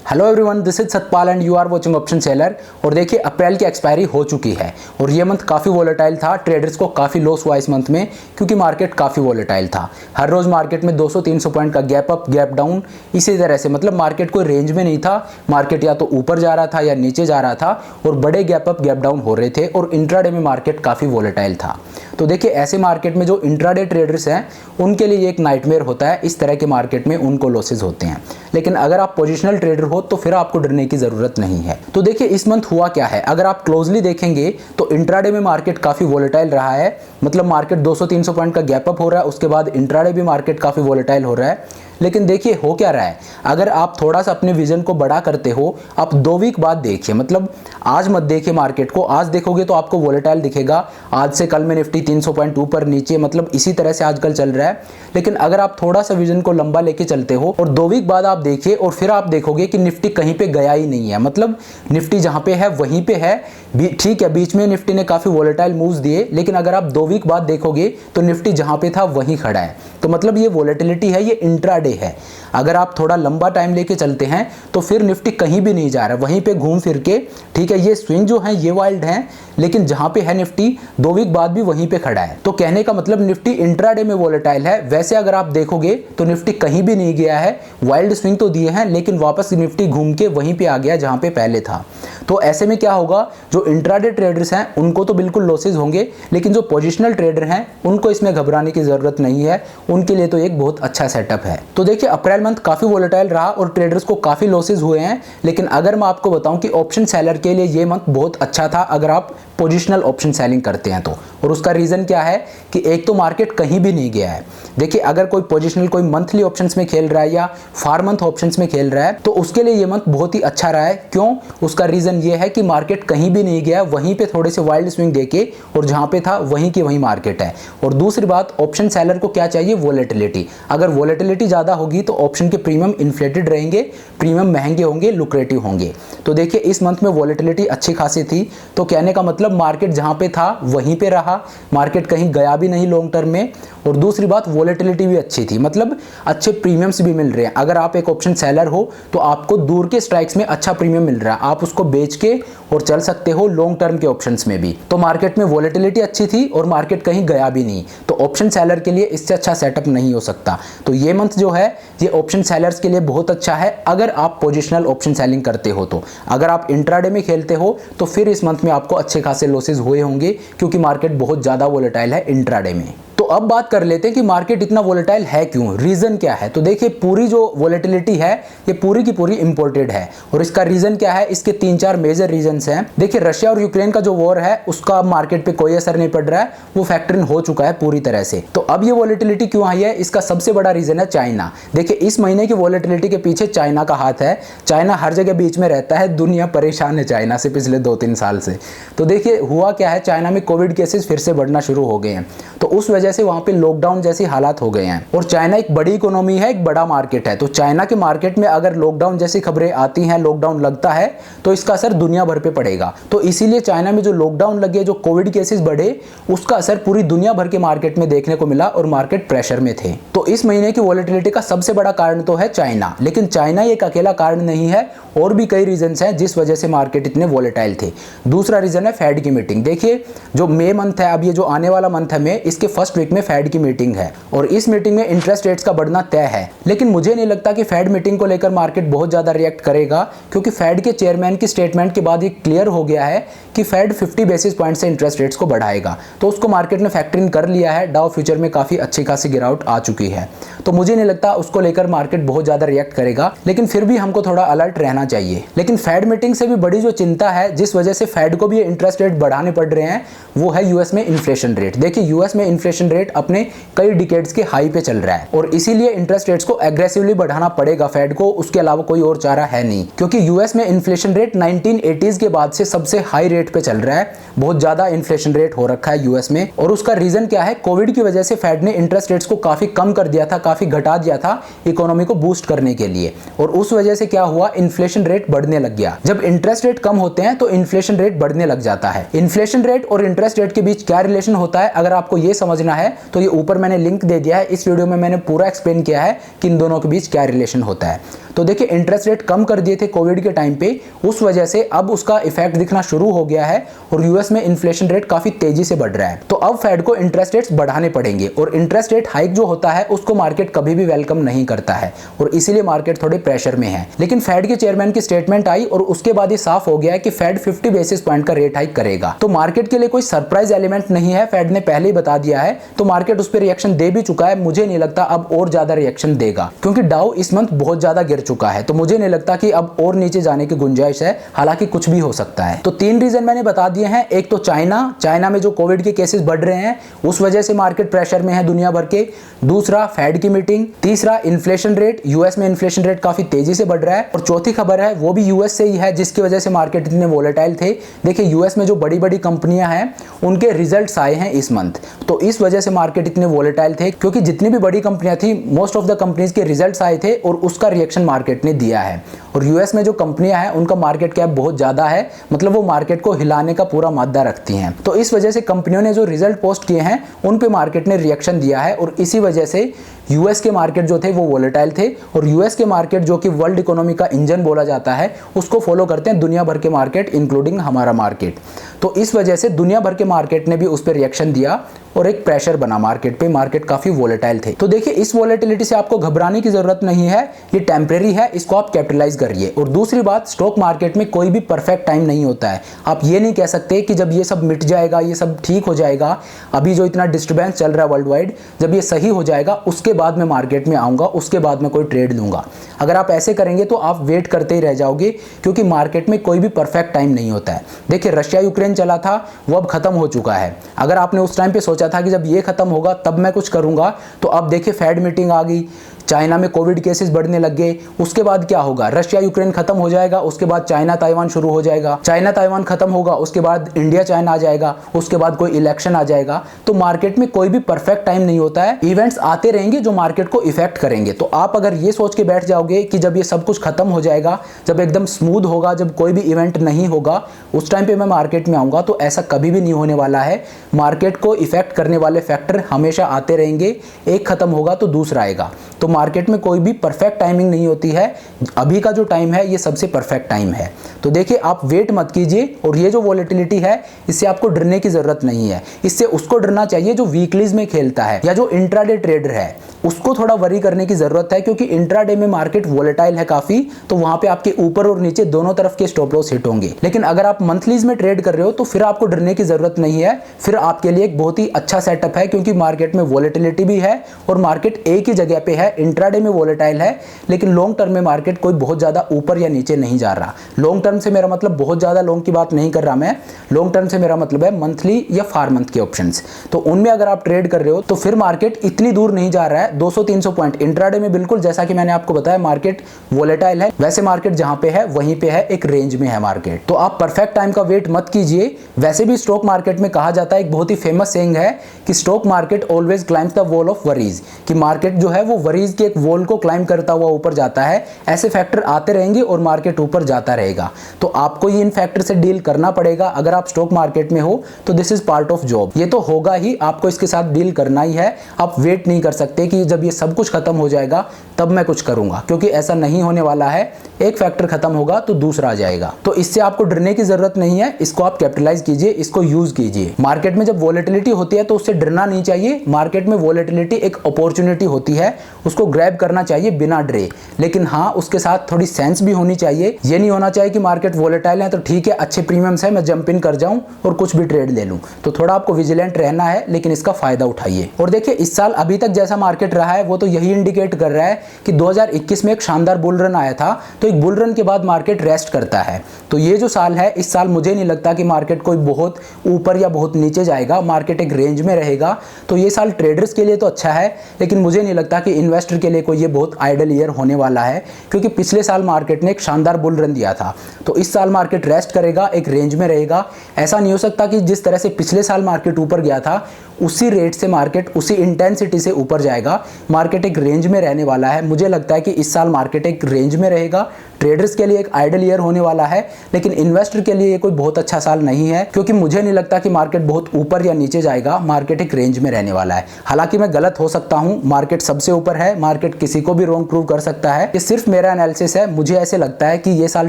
Hello everyone, this is Satpal and you are watching option seller. और देखिए अप्रैल की expiry हो चुकी है और ये मंथ काफ़ी वोलेटाइल था। ट्रेडर्स को काफ़ी लॉस हुआ इस मंथ में क्योंकि मार्केट काफ़ी वोलेटाइल था। हर रोज़ मार्केट में 200-300 पॉइंट का गैप अप गैप डाउन, इसी तरह से मतलब मार्केट कोई रेंज में नहीं था। मार्केट या तो ऊपर जा रहा था या नीचे जा रहा था और बड़े गैप अप गैप डाउन हो रहे थे और इंट्राडे में मार्केट काफ़ी वोलेटाइल था। तो देखिए ऐसे मार्केट में जो इंट्राडे ट्रेडर्स हैं उनके लिए एक नाइटमेयर होता है। इस तरह के मार्केट में उनको लॉसेज होते हैं। लेकिन अगर आप पोजिशनल ट्रेडर हो तो फिर आपको डरने की जरूरत नहीं है। तो देखिए इस मंथ हुआ क्या है, अगर आप क्लोजली देखेंगे तो इंट्राडे में मार्केट काफी वोलेटाइल रहा है। मतलब मार्केट 200-300 पॉइंट का गैप अप हो रहा है, उसके बाद इंट्राडे भी मार्केट काफी वोलेटाइल हो रहा है। लेकिन देखिए हो क्या रहा है, अगर आप थोड़ा सा अपने विजन को बड़ा करते हो, आप 2 वीक बाद देखिए, मतलब आज मत देखिए मार्केट को। आज देखोगे तो आपको वोलेटाइल दिखेगा। आज से कल में निफ्टी 300 पॉइंट ऊपर नीचे, मतलब इसी तरह से आजकल चल रहा है। लेकिन अगर आप थोड़ा सा विजन को लंबा लेके चलते हो और 2 वीक बाद आप देखिए और फिर आप देखोगे कि निफ्टी कहीं पे गया ही नहीं है। मतलब निफ्टी जहां पे है वहीं पे है। ठीक है, बीच में निफ्टी ने काफी वोलेटाइल मूव्स दिए, लेकिन अगर आप 2 वीक बाद देखोगे तो निफ्टी जहां पे था वहीं खड़ा है। तो मतलब ये वोलेटिलिटी है, ये इंट्राडे है। अगर आप थोड़ा लंबा टाइम लेके चलते हैं तो फिर निफ्टी कहीं भी नहीं जा रहा है, वहीं पे घूम फिर के, ठीक है, ये स्विंग जो है ये वाइल्ड है, लेकिन जहां पे है निफ्टी 2 वीक बाद भी वहीं पे खड़ा है। तो कहने का मतलब निफ्टी इंट्राडे में वोलेटाइल है। वैसे अगर आप देखोगे तो निफ्टी कहीं भी नहीं गया है। वाइल्ड स्विंग तो दिए हैं लेकिन वापस निफ्टी घूम के वहीं पे आ गया जहां पे पहले था। तो ऐसे में क्या होगा, जो इंट्राडे ट्रेडर्स हैं उनको तो बिल्कुल लॉसेज होंगे, लेकिन जो पोजिशनल ट्रेडर हैं उनको इसमें घबराने की जरूरत नहीं है। उनके लिए तो एक बहुत अच्छा सेटअप है। तो देखिए अप्रैल मंथ काफी वोलेटाइल रहा और ट्रेडर्स को काफी लॉसेज हुए हैं। लेकिन अगर मैं आपको बताऊं कि ऑप्शन सेलर के लिए ये मंथ बहुत अच्छा था अगर आप पोजिशनल ऑप्शन सेलिंग करते हैं तो। और उसका रीजन क्या है कि एक तो मार्केट कहीं भी नहीं गया है। देखिए अगर कोई पोजिशनल कोई मंथली ऑप्शंस में खेल रहा है या 4 मंथ ऑप्शंस में खेल रहा है तो उसके लिए ये मंथ बहुत ही अच्छा रहा है। क्यों? उसका रीजन ये है कि मार्केट कहीं भी नहीं गया, वहीं पे थोड़े से वाइल्ड स्विंग देके और जहां पे था वहीं की वहीं मार्केट है। और दूसरी बात, ऑप्शन सेलर को क्या चाहिए? वोलेटिलिटी। अगर वोलेटिलिटी ज्यादा होगी तो ऑप्शन के प्रीमियम इन्फ्लेटेड रहेंगे, प्रीमियम महंगे होंगे, लुक्रेटिव होंगे। तो देखिए इस मंथ में वोलेटिलिटी अच्छी खासी थी। तो कहने का मतलब मार्केट जहां पे था वहीं पे रहा, मार्केट कहीं गया भी नहीं लॉन्ग टर्म में। और दूसरी बात, वोलेटिलिटी भी अच्छी थी, मतलब अच्छे प्रीमियम्स भी मिल रहे हैं। अगर आप एक ऑप्शन सेलर हो तो आपको दूर के स्ट्राइक्स में अच्छा प्रीमियम मिल रहा है, आप उसको बेच के और चल सकते हो लॉन्ग टर्म के ऑप्शंस में भी। तो मार्केट में वोलेटिलिटी अच्छी थी और मार्केट कहीं गया भी नहीं। तो ऑप्शन सेलर के लिए इससे अच्छा सेटअप नहीं हो सकता। तो ये मंथ जो है ये ऑप्शन सेलर्स के लिए बहुत अच्छा है अगर आप पोजिशनल ऑप्शन सेलिंग करते हो। तो अगर आप इंट्राडे में खेलते हो तो फिर इस मंथ में आपको अच्छे खासे लॉसेज हुए होंगे क्योंकि मार्केट बहुत ज्यादा वोलेटाइल है इंट्राडे में। तो अब बात कर लेते हैं कि मार्केट इतना वोलेटाइल है क्यों, रीजन क्या है। तो देखिए पूरी जो वोलेटिलिटी है ये पूरी की पूरी इंपोर्टेड है और इसका रीजन क्या है, इसके 3-4 मेजर रीजंस हैं। देखिए रशिया और यूक्रेन का जो वॉर है उसका मार्केट पे कोई असर नहीं पड़ रहा है, वो फैक्टर इन हो चुका है पूरी तरह से। तो अब ये वोलेटिलिटी क्यों आई है, इसका सबसे बड़ा रीजन है चाइना। देखिए इस महीने की वोलेटिलिटी के पीछे चाइना का हाथ है। चाइना हर जगह बीच में रहता है, दुनिया परेशान है चाइना से पिछले 2-3 साल से। तो देखिए हुआ क्या है, चाइना में कोविड केसेस फिर से बढ़ना शुरू हो गए हैं, तो उस वजह से वहां पे लॉकडाउन जैसी हालात हो गए हैं। और चाइना एक बड़ी इकोनॉमी है, एक बड़ा मार्केट है। तो चाइना के मार्केट में अगर लॉकडाउन जैसी खबरें आती हैं, लॉकडाउन लगता है तो इसका असर दुनिया भर पे पड़ेगा। तो इसीलिए चाइना में जो लॉकडाउन लगे, जो कोविड केसेस बढ़े, उसका असर पूरी दुनिया भर के मार्केट में देखने को मिला और मार्केट प्रेशर में थे। तो इस महीने की वोलेटिलिटी का सबसे बड़ा कारण तो है चाइना। लेकिन चाइना एक अकेला कारण नहीं है, और भी कई रीजंस हैं जिस वजह से मार्केट इतने वोलेटाइल थे। दूसरा रीजन है फेड की मीटिंग। देखिए जो मई मंथ है, अब ये जो आने वाला मंथ है मई, इसके फर्स्ट वीक में फेड की मीटिंग है और इस मीटिंग में इंटरेस्ट रेट्स का बढ़ना तय है। लेकिन मुझे नहीं लगता कि फेड मीटिंग को लेकर मार्केट बहुत ज्यादा रिएक्ट करेगा, क्योंकि फेड के चेयरमैन की स्टेटमेंट के बाद ये क्लियर हो गया है कि फेड 50 बेसिस पॉइंट से इंटरेस्ट रेट्स को बढ़ाएगा। तो उसको मार्केट ने फैक्टर इन कर लिया है। डाउ फ्यूचर में काफी अच्छी खासी गिरावट आ चुकी है, तो मुझे नहीं लगता उसको लेकर मार्केट बहुत ज्यादा रिएक्ट करेगा। लेकिन फिर भी हमको थोड़ा अलर्ट रहना चाहिए। लेकिन फेड मीटिंग से भी बड़ी जो चिंता है, जिस वजह से फेड को भी इंटरेस्ट रेट बढ़ाने पड़ रहे हैं, वो है यूएस में इन्फ्लेशन रेट। देखिए यूएस में इन्फ्लेशन रेट अपने कई डिकेड्स के हाई पे चल रहा है और इसीलिए इंटरेस्ट रेट्स को एग्रेसिवली बढ़ाना पड़ेगा फेड को। उसके अलावा कोई और चारा है नहीं, क्योंकि यूएस में इन्फ्लेशन रेट 1980s के बाद से सबसे हाई रेट पे चल रहा है। बहुत ज्यादा इन्फ्लेशन रेट हो रखा है यूएस में। और उसका रीजन क्या है, कोविड की वजह से फेड ने इंटरेस्ट रेट्स को काफी कम कर दिया था, काफी घटा दिया था इकोनॉमी को बूस्ट करने के लिए। और उस वजह से क्या हुआ, इन्फ्लेशन रेट बढ़ने लग गया। जब इंटरेस्ट रेट कम होते हैं तो इन्फ्लेशन रेट बढ़ने लग जाता है। इन्फ्लेशन रेट और इंटरेस्ट रेट के बीच क्या रिलेशन होता है, अगर आपको ये समझना है तो ये ऊपर मैंने लिंक दे दिया है। इस वीडियो में मैंने पूरा एक्सप्लेन किया है कि इन दोनों के बीच क्या रिलेशन होता है। तो देखिए इंटरेस्ट रेट कम कर दिए थे कोविड के टाइम पे, उस वजह से अब उसका इफेक्ट दिखना शुरू हो गया है और यूएस में इन्फ्लेशन रेट काफी तेजी से बढ़ रहा है। तो अब फेड को इंटरेस्ट रेट्स बढ़ाने पड़ेंगे और इंटरेस्ट रेट हाइक जो होता है उसको मार्केट कभी भी वेलकम नहीं करता है और इसीलिए मार्केट थोड़े प्रेशर में है। लेकिन फेड के चेयरमैन की स्टेटमेंट आई और उसके बाद ये साफ हो गया है कि फेड 50 बेसिस पॉइंट का रेट हाइक करेगा। तो मार्केट के लिए कोई सरप्राइज एलिमेंट नहीं है, फेड ने पहले ही बता दिया है, तो मार्केट उस पर रिएक्शन दे भी चुका है। मुझे नहीं लगता अब और ज्यादा रिएक्शन देगा क्योंकि डाउ इस मंथ बहुत ज्यादा गिर चुका है, तो मुझे नहीं लगता कि अब और नीचे जाने की गुंजाइश है, हालांकि कुछ भी हो सकता है। तो 3 रीजन मैंने बता दिए हैं। एक तो चाइना में जो कोविड के केसेस बढ़ रहे हैं उस वजह से मार्केट प्रेशर में है दुनिया भर के। दूसरा फेड की मीटिंग। तीसरा इन्फ्लेशन रेट, यूएस में इन्फ्लेशन रेट काफी तेजी से बढ़ रहा है। और चौथी खबर है वो भी यूएस से ही है जिसकी वजह से मार्केट इतने वोलेटाइल थे। देखिए यूएस में जो बड़ी बड़ी कंपनियां हैं उनके रिजल्ट्स आए हैं इस मंथ, तो इस वजह से मार्केट इतने वोलेटाइल थे क्योंकि जितनी भी बड़ी कंपनियां थी मोस्ट ऑफ द कंपनीज के रिजल्ट्स आए थे और उसका रिएक्शन मार्केट ने दिया है। और यूएस में जो कंपनियां हैं उनका मार्केट कैप बहुत ज्यादा है, मतलब वो मार्केट को हिलाने का पूरा मादा रखती हैं। तो इस वजह से कंपनियों ने जो रिजल्ट पोस्ट किए हैं उन पे मार्केट ने रिएक्शन दिया है और इसी वजह से यूएस के मार्केट जो थे वो वोलेटाइल थे। और यूएस के मार्केट जो कि वर्ल्ड इकोनॉमी का इंजन बोला जाता है उसको फॉलो करते हैं दुनिया भर के मार्केट इंक्लूडिंग हमारा मार्केट। तो इस वजह से दुनिया भर के मार्केट ने भी उस पर रिएक्शन दिया और एक प्रेशर बना मार्केट पे, मार्केट काफी वोलेटाइल थे। तो देखिए इस वोलेटिलिटी से आपको घबराने की जरूरत नहीं है, ये टेम्परेरी है, इसको आप कैपिटलाइज करिए। और दूसरी बात, स्टॉक मार्केट में कोई भी परफेक्ट टाइम नहीं होता है। आप ये नहीं कह सकते कि जब ये सब मिट जाएगा, ये सब ठीक हो जाएगा, अभी जो इतना डिस्टर्बेंस चल रहा है वर्ल्ड वाइड, जब ये सही हो जाएगा उसके बाद मैं मार्केट में आऊंगा, उसके बाद मैं कोई ट्रेड लूंगा। अगर आप ऐसे करेंगे तो आप वेट करते ही रह जाओगे क्योंकि मार्केट में कोई भी परफेक्ट टाइम नहीं होता है। देखिए रशिया यूक्रेन चला था, वो अब खत्म हो चुका है। अगर आपने उस टाइम पे सोचा था कि जब ये खत्म होगा तब मैं कुछ करूंगा, तो अब देखिए फेड मीटिंग आ गई, चाइना में कोविड केसेस बढ़ने लग गए, उसके बाद क्या होगा, रशिया यूक्रेन खत्म हो जाएगा, उसके बाद चाइना ताइवान शुरू हो जाएगा, चाइना ताइवान खत्म होगा, उसके बाद इंडिया चाइना आ जाएगा, उसके बाद कोई इलेक्शन आ जाएगा। तो मार्केट में कोई भी परफेक्ट टाइम नहीं होता है, इवेंट्स आते रहेंगे जो मार्केट को इफेक्ट करेंगे। तो आप अगर ये सोच के बैठ जाओगे कि जब ये सब कुछ खत्म हो जाएगा, जब एकदम स्मूथ होगा, जब कोई भी इवेंट नहीं होगा, उस टाइम पे मैं मार्केट में आऊंगा, तो ऐसा कभी भी नहीं होने वाला है। मार्केट को इफेक्ट करने वाले फैक्टर हमेशा आते रहेंगे, एक खत्म होगा तो दूसरा आएगा। तो मार्केट में कोई भी परफेक्ट टाइमिंग नहीं होती है, अभी का जो टाइम है ये सबसे परफेक्ट टाइम है। तो देखिए आप वेट मत कीजिए, और ये जो वोलेटिलिटी है इससे आपको डरने की जरूरत नहीं है। इससे उसको डरना चाहिए जो वीकलीज में खेलता है या जो इंट्राडे ट्रेडर है, उसको थोड़ा वरी करने की जरूरत है क्योंकि इंट्राडे में मार्केट वोलेटाइल है काफी, तो वहां पे आपके ऊपर और नीचे दोनों तरफ के स्टॉप लॉस हिट होंगे। लेकिन अगर आप मंथलीज में ट्रेड कर रहे हो तो फिर आपको डरने की जरूरत नहीं है, फिर आपके लिए एक बहुत ही अच्छा सेटअप है क्योंकि मार्केट में वोलेटिलिटी भी है और मार्केट एक ही जगह पे है। इंट्राडे में वोलेटाइल है लेकिन लॉन्ग टर्म में मार्केट कोई बहुत ज्यादा ऊपर या नीचे नहीं जा रहा। लॉन्ग टर्म से मेरा मतलब बहुत ज्यादा लॉन्ग की बात नहीं कर रहा मैं, लॉन्ग टर्म से मेरा मतलब है मंथली या 4 मंथ के ऑप्शंस। तो उनमें अगर आप ट्रेड कर रहे हो तो फिर मार्केट इतनी दूर नहीं जा रहा है, 200-300 पॉइंट। इंट्राडे में बिल्कुल जैसा कि मैंने आपको बताया मार्केट वोलेटाइल है, वैसे मार्केट जहां पे है वहीं पे है, एक रेंज में है मार्केट। तो आप परफेक्ट टाइम का वेट मत कीजिए। वैसे भी स्टॉक मार्केट में कहा जाता है, एक बहुत ही फेमस सेइंग है कि stock market always climbs the wall of worries, कि मार्केट जो है वो वरीज के एक वॉल को क्लाइम करता हुआ ऊपर जाता है। ऐसे फैक्टर आते रहेंगे और मार्केट ऊपर जाता रहेगा। तो आपको ये इन फैक्टर से डील करना पड़ेगा। अगर आप स्टॉक मार्केट में हो तो this is part of job, ये तो होगा ही, आपको इसके साथ डील करना ही है। आप वेट नहीं कर सकते कि जब ये सब कुछ खत्म हो जाएगा तब मैं कुछ करूंगा, क्योंकि ऐसा नहीं होने वाला है। एक फैक्टर खत्म होगा तो दूसरा आ जाएगा। तो इससे आपको डरने की जरूरत नहीं है, इसको आप कैपिटलाइज कीजिए, इसको यूज कीजिए। मार्केट में जब वोलेटिलिटी होती है तो उससे डरना नहीं चाहिए। मार्केट में वोलेटिलिटी एक अपॉर्चुनिटी होती है, उसको ग्रैब करना चाहिए बिना डरे। लेकिन हाँ, उसके साथ थोड़ी सेंस भी होनी चाहिए। ये नहीं होना चाहिए कि मार्केट वोलेटाइल है तो ठीक है, अच्छे प्रीमियम्स है, मैं जंप इन कर जाऊं और कुछ भी ट्रेड ले लूं। तो थोड़ा आपको विजिलेंट रहना है, लेकिन इसका फायदा उठाइए। और देखिए इस साल अभी तक जैसा मार्केट रहा है वो तो यही इंडिकेट कर रहा है कि 2021 में एक शानदार बुल रन आया था, तो एक बुल रन के बाद मार्केट रेस्ट करता है। तो ये जो साल है, इस साल मुझे नहीं लगता कि मार्केट कोई बहुत ऊपर या बहुत नीचे जाएगा, मार्केट एक रेंज में रहेगा। तो ये साल ट्रेडर्स के लिए तो अच्छा है, लेकिन मुझे नहीं लगता कि इन्वेस्टर के लिए कोई ये बहुत आइडल ईयर होने वाला है, क्योंकि पिछले साल मार्केट ने एक शानदार बुल रन दिया था। तो इस साल मार्केट रेस्ट करेगा, एक रेंज में रहेगा। ऐसा नहीं हो सकता कि जिस तरह से पिछले साल मार्केट ऊपर गया था उसी रेट से मार्केट उसी इंटेंसिटी से ऊपर जाएगा। जाएगा, मार्केट एक रेंज में रहने वाला है। मुझे लगता है कि इस साल मार्केट एक रेंज में रहेगा। ट्रेडर्स के लिए एक आइडल ईयर होने वाला है, लेकिन इन्वेस्टर के लिए ये कोई बहुत अच्छा साल नहीं है, क्योंकि मुझे नहीं लगता कि मार्केट बहुत ऊपर या नीचे जाएगा। मार्केट एक रेंज में रहने वाला है। हालांकि मैं गलत हो सकता हूं, मार्केट सबसे ऊपर है, मार्केट किसी को भी रॉन्ग प्रूव कर सकता है। ये सिर्फ मेरा एनालिसिस है। मुझे ऐसे लगता है कि ये साल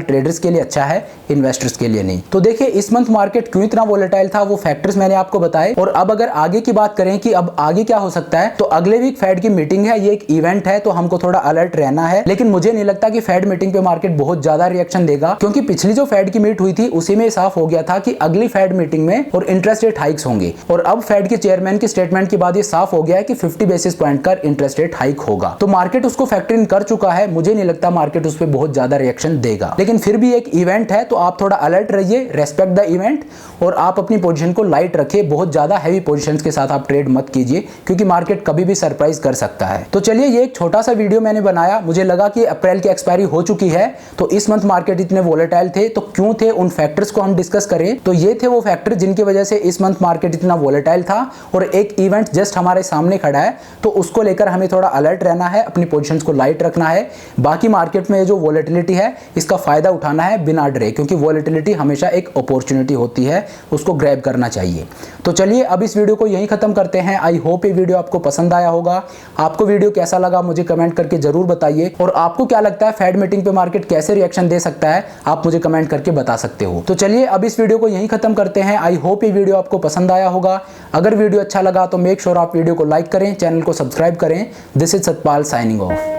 ट्रेडर्स के लिए अच्छा है, इन्वेस्टर्स के लिए नहीं। तो देखिए इस मंथ मार्केट क्यों इतना वोलेटाइल था, वो फैक्टर्स मैंने आपको बताए। और अब अगर आगे की बात करें कि अब आगे क्या हो सकता है, तो अगले वीक फेड की मीटिंग है, ये एक इवेंट है, तो हमको थोड़ा अलर्ट रहना है। लेकिन मुझे नहीं लगता कि फेड मीटिंग पे मार्केट बहुत ज्यादा रिएक्शन देगा, क्योंकि पिछली जो फेड की मीट हुई थी उसी में साफ हो गया था कि अगली फेड मीटिंग में और इंटरेस्ट रेट हाइक्स होंगे। और अब फेड के चेयरमैन की स्टेटमेंट के बाद ये साफ हो गया है कि 50 बेसिस पॉइंट का इंटरेस्ट रेट हाइक होगा। तो मार्केट उसको फैक्टर इन कर चुका है। मुझे नहीं लगता मार्केट उस पर बहुत ज्यादा रिएक्शन देगा, लेकिन फिर भी एक इवेंट है, तो आप थोड़ा अलर्ट रहिए, रेस्पेक्ट द इवेंट, और आप अपनी पोजीशन को लाइट रखिए। बहुत ज्यादा हैवी पोजीशंस के साथ आप ट्रेड मत कीजिए, क्योंकि मार्केट कभी भी सरप्राइज कर सकता है। तो चलिए ये एक छोटा सा वीडियो मैंने बनाया। मुझे लगा कि अप्रैल की एक्सपायरी हो चुकी है, तो इस मंथ मार्केट इतने वोलेटाइल थे, तो क्यों थे, उन फैक्टर्स को हम डिस्कस करें। तो ये थे वो फैक्टर जिनकी वजह से इस मंथ मार्केट इतना वोलेटाइल था, और एक इवेंट जस्ट हमारे सामने खड़ा है, तो उसको लेकर हमें थोड़ा अलर्ट रहना है, अपनी पोजीशंस को लाइट रखना है। बाकी मार्केट में जो वोलेटिलिटी है इसका फायदा उठाना है बिना डरे, क्योंकि वोलेटिलिटी हमेशा एक अपॉर्चुनिटी होती है, उसको ग्रैब करना चाहिए। तो चलिए अब इस वीडियो को यहीं खत्म करते हैं। आई होप ये वीडियो आपको पसंद आया होगा। आपको वीडियो कैसा लगा मुझे कमेंट करके जरूर बताइए, और आपको क्या लगता है फेड मीटिंग पे मार्केट कैसे रिएक्शन दे सकता है, आप मुझे कमेंट करके बता सकते हो। तो चलिए अब इस वीडियो को यहीं खत्म करते हैं। आई होप ये वीडियो आपको पसंद आया होगा। अगर वीडियो अच्छा लगा तो मेक श्योर आप वीडियो को लाइक करें, चैनल को सब्सक्राइब करें। This is Satpal signing off.